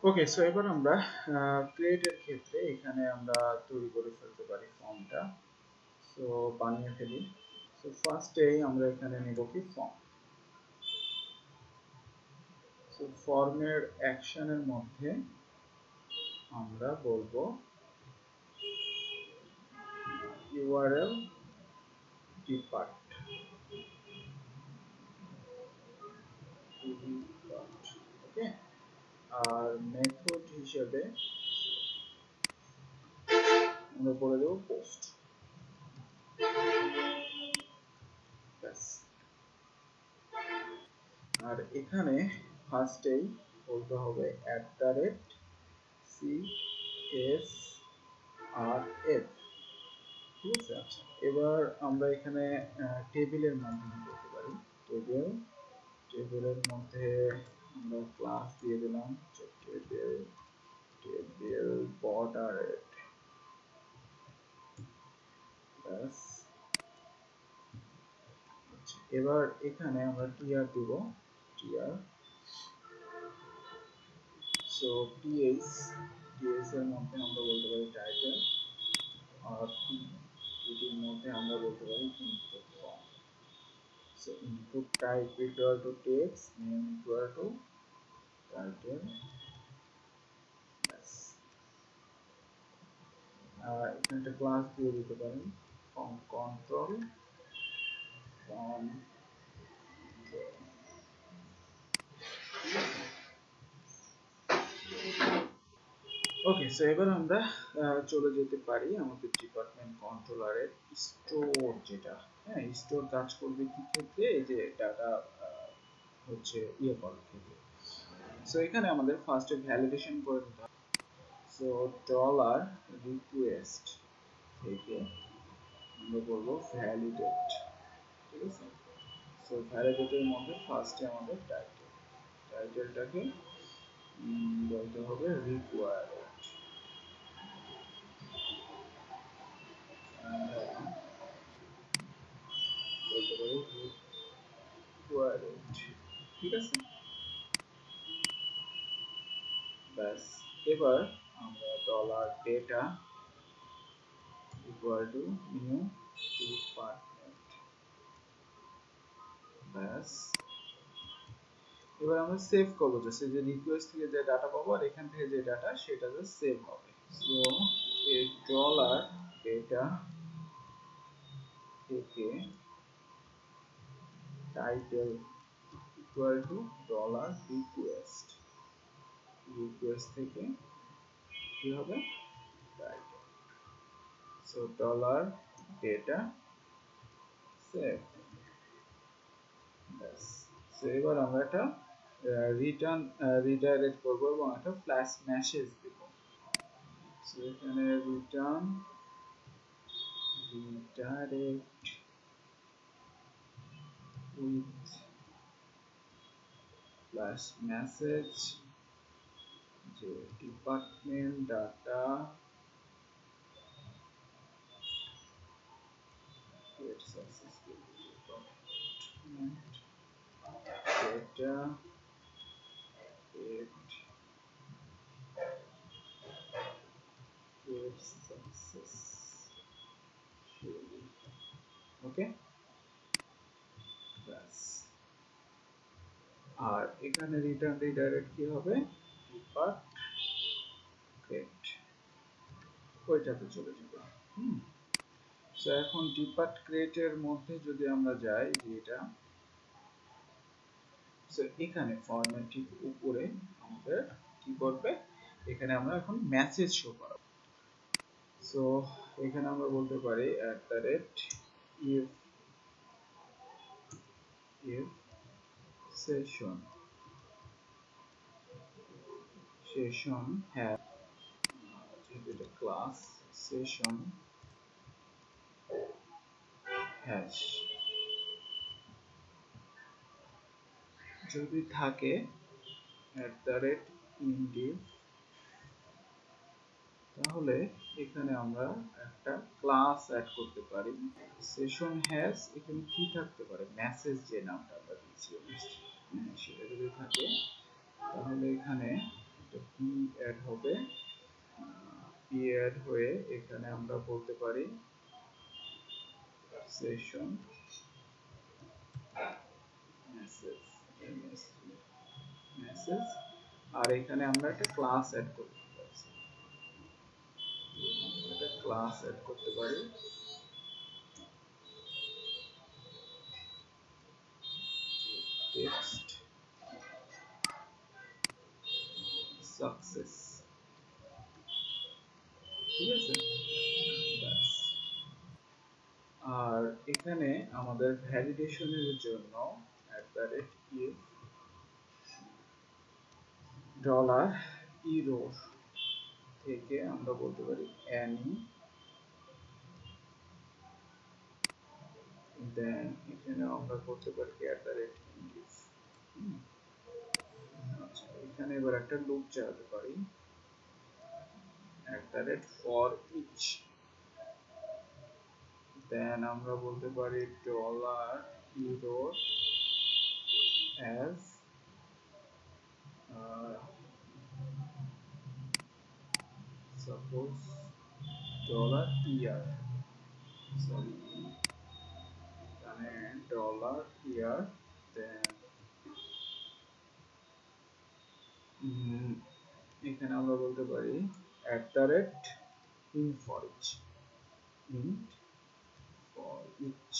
ওকে, so এবার আমরা ক্রিয়েটের ক্ষেত্রে এখানে আমরা তৈরি করে ফেলতে পারি ফর্মটা। সো বানিয়ে ফেলি। সো ফার্স্টেই আমরা এখানে নেব কি ফর্ম। সো ফর্মের অ্যাকশনের মধ্যে আমরা বলবো ইউআরএল ডিপার্ট। ওকে, আর মেথড হিসেবে আমরা বলে দেবো পোস্ট। ব্যাস। আর এখানে ফার্স্টেই বলতে হবে @CSRF। ঠিক আছে, আচ্ছা এবার আমরা এখানে টেবিলের মাধ্যমে করতে পারি। টেবিলের মধ্যে আমরা ক্লাস দিয়ে দিলাম যে টেবিল বর্ডারেড। ব্যাস। এবার এখানে আমরা টিআর দিব, টিআর। সো টিএস এর মধ্যে আমরা বলতে পারি টাইটেল, আর টিটির মধ্যে আমরা বলতে পারি input form. So input type equal to text, name equal to title. ব্যাস। এখানে একটা ক্লাস দিয়ে দিতে পারেন ফর্ম কন্ট্রোল, ফর্ম। ওকে, সো এবার আমরা চলে যেতে পারি আমাদের ডিপার্টমেন্ট কন্ট্রোলারের স্টোর, যেটা হ্যাঁ স্টোর কাজ করবে কি ক্ষেত্রে, এই যে ডাটা হচ্ছে ইয়ে করার ক্ষেত্রে। সো এখানে আমাদের ফার্স্টে ভ্যালিডেশন করে দিতে হবে। সো ডলার রিকোয়েস্ট থেকে আমরা বলবো ভ্যালিডেট। ঠিক আছে, সো ভ্যালিডেটের মধ্যে ফার্স্টে আমাদের টাইটেলটাকে বলতে হবে রিকোয়ার্ড। বলতে পারি রিকোয়ার্ড। ঠিক আছে, ব্যাস। এবার আমরা dollar data equal to new department. ব্যাস। এবার আমরা সেভ করবো, যে রিকোয়েস্ট থেকে যে ডাটা পাবো আর এখান থেকে যে ডাটা সেটা জাস্ট সেভ হবে। সো এই ডলার ডেটা থেকে title equal to dollar request. Request থেকে কি হবে title. So dollar data save. ব্যাস। সো এবার আমরা একটা রিটার্ন রিডাইরেক্ট করবো এবং একটা ফ্ল্যাশ মেসেজ দেব। সো এখানে return redirect with flash message, যে department data get successful, department data get successful। Okay, ব্যাস। আর এখানে রিটার্ন রিডাইরেক্ট কি হবে, ডিপার্টমেন্ট, ওইটাতে চলে যাবে। সো এখন ডিপার্ট ক্রিয়েটের মধ্যে যদি আমরা যাই, যেটা সো এখানে ফর্মের ঠিক উপরে আমাদের কি করবে, এখানে আমরা এখন মেসেজ শো করাবো। সো এখানে আমরা বলতে পারি if session has, যেহেতু এটা ক্লাস, session has যদি থাকে @indiv, তাহলে এখানে আমরা একটা ক্লাস অ্যাড করতে পারি। সেশন হ্যাজ এখানে কি থাকতে পারে, মেসেজ যে নামটা আমরা দিয়েছি সেটা যদি থাকে, তাহলে এখানে একটা পি অ্যাড হবে, পি অ্যাড হয়ে এখানে আমরা বলতে পারি সেশন মেসেজ মেসেজ, আর এখানে আমরা একটা ক্লাস অ্যাড করতে পারি, একটা ক্লাস অ্যাড করতে পারি টেক্সট সাকসেস, ঠিক আছে। আর এখানে আমাদের ভ্যালিডেশনের জন্য @if $error থেকে আমরা বলতে পারি any, দেন এখানে আমরা করতে পারি @index। আচ্ছা, এখানে এবার একটা লুপ চালাতে পারি for each, দেন আমরা বলতে পারি $error as suppose $er, sorry এখানে $er, দেন এখানে আমরা বলতে পারি @in for each, int for each।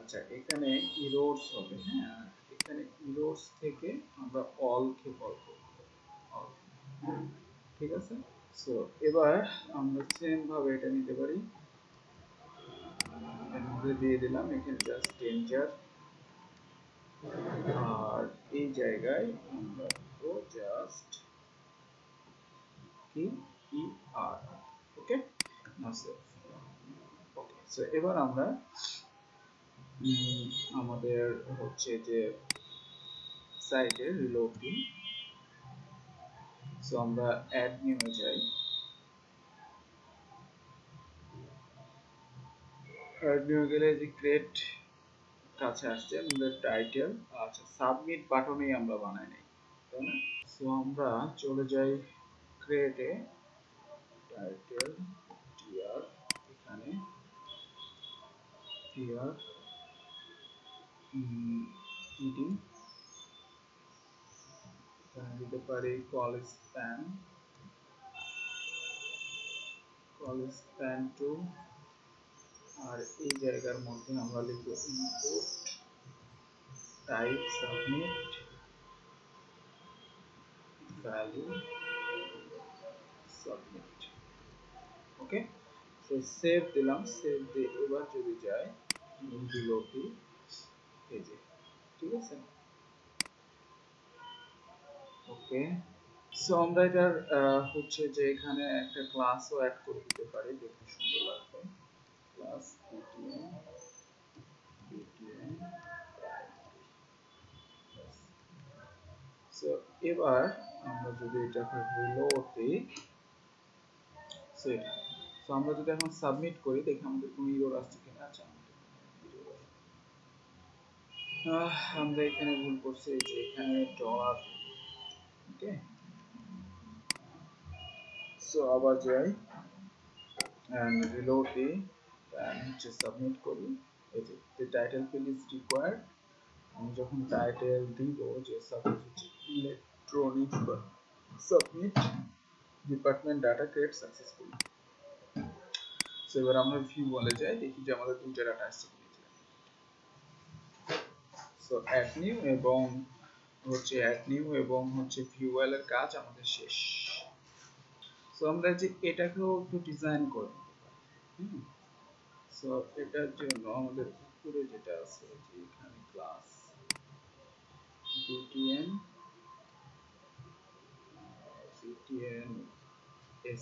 আচ্ছা, এখানে errors হবে, হ্যাঁ, এখানে errors থেকে আমরা all কে কল করব, all, ঠিক আছে। সো এবার আমরা সেম ভাবে এটা নিতে পারি, এর মধ্যে দিয়ে দিলাম এখানে জাস্ট ডেঞ্জার, আর এই জায়গায় আমরা দেবো জাস্ট কি আর, ওকে। ওকে, সো এবার আমরা আমাদের হচ্ছে যে সাইটে রিলোড দিই। সো আমরা অ্যাড নিউ এ যাই, অ্যাড নিউ গেলে যে ক্রিয়েট কাছে আসছে আমাদের টাইটেল, আচ্ছা সাবমিট বাটনেই আমরা বানাই নাই, তাই না। সো আমরা চলে যাই ক্রিয়েটে, টাইটেল টিআর, এখানে টিআর ইডি, এখানে দিতে পারি কল স্প্যান টু, আর এই জায়গার মধ্যে আমরা লিখব input type submit value submit, okay. So save দিলাম, সেভ দিয়ে এবার যদি যাই রিলোড দিই, এই যে, ঠিক আছে, ওকে। সো আমরা এটার হচ্ছে যে এখানে একটা ক্লাসও অ্যাড করে দিতে পারি, দেখতে সুন্দর লাগবে, ক্লাস btn সো এবার আমরা যদি এটাকে রিলোড দিই, সো এটা, সো আমরা যদি এখন সাবমিট করি দেখি আমাদের কোনো এরর আসছে কিনা। আচ্ছা, আমরা এখানে ভুল করছি, যে এখানে ডলার, ওকে। সো আবার যাই and reload দিই, and হচ্ছে সাবমিট করি, এই যে the title field is required, আমি যখন টাইটেল দিব যে সাপোজ হচ্ছে electronic submit department data create successfully. So এবার আমরা ভিউ বলে যাই, দেখি যে আমাদের দুইটা ডাটা আসছে কিনা। সো অ্যাড নিউ এবং ভিউএল এর কাজ আমাদের শেষ। সো আমরা যে এটাকেও একটু ডিজাইন করব, সো এটার জন্য আমাদের উপরে যেটা আছে যে এখানে class btn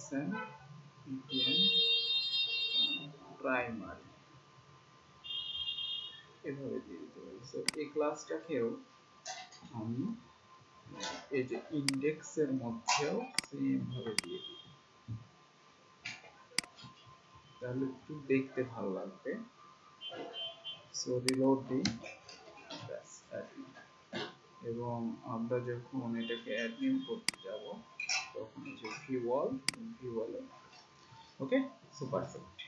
sn btn primary এভাবে দিয়ে দিতে পারি। সো এই ক্লাসটাকেও আমি এই যে ইন্ডেক্সের মধ্যেও সেম ভাবে দিয়ে দিই, তাহলে একটু দেখতে ভালো লাগবে। সো রিলোড দিই, এবং আমরা যখন এটাকে অ্যাডমিন করতে যাব তখন এই যে ভিউ অল, ওকে, সো পারফেক্ট।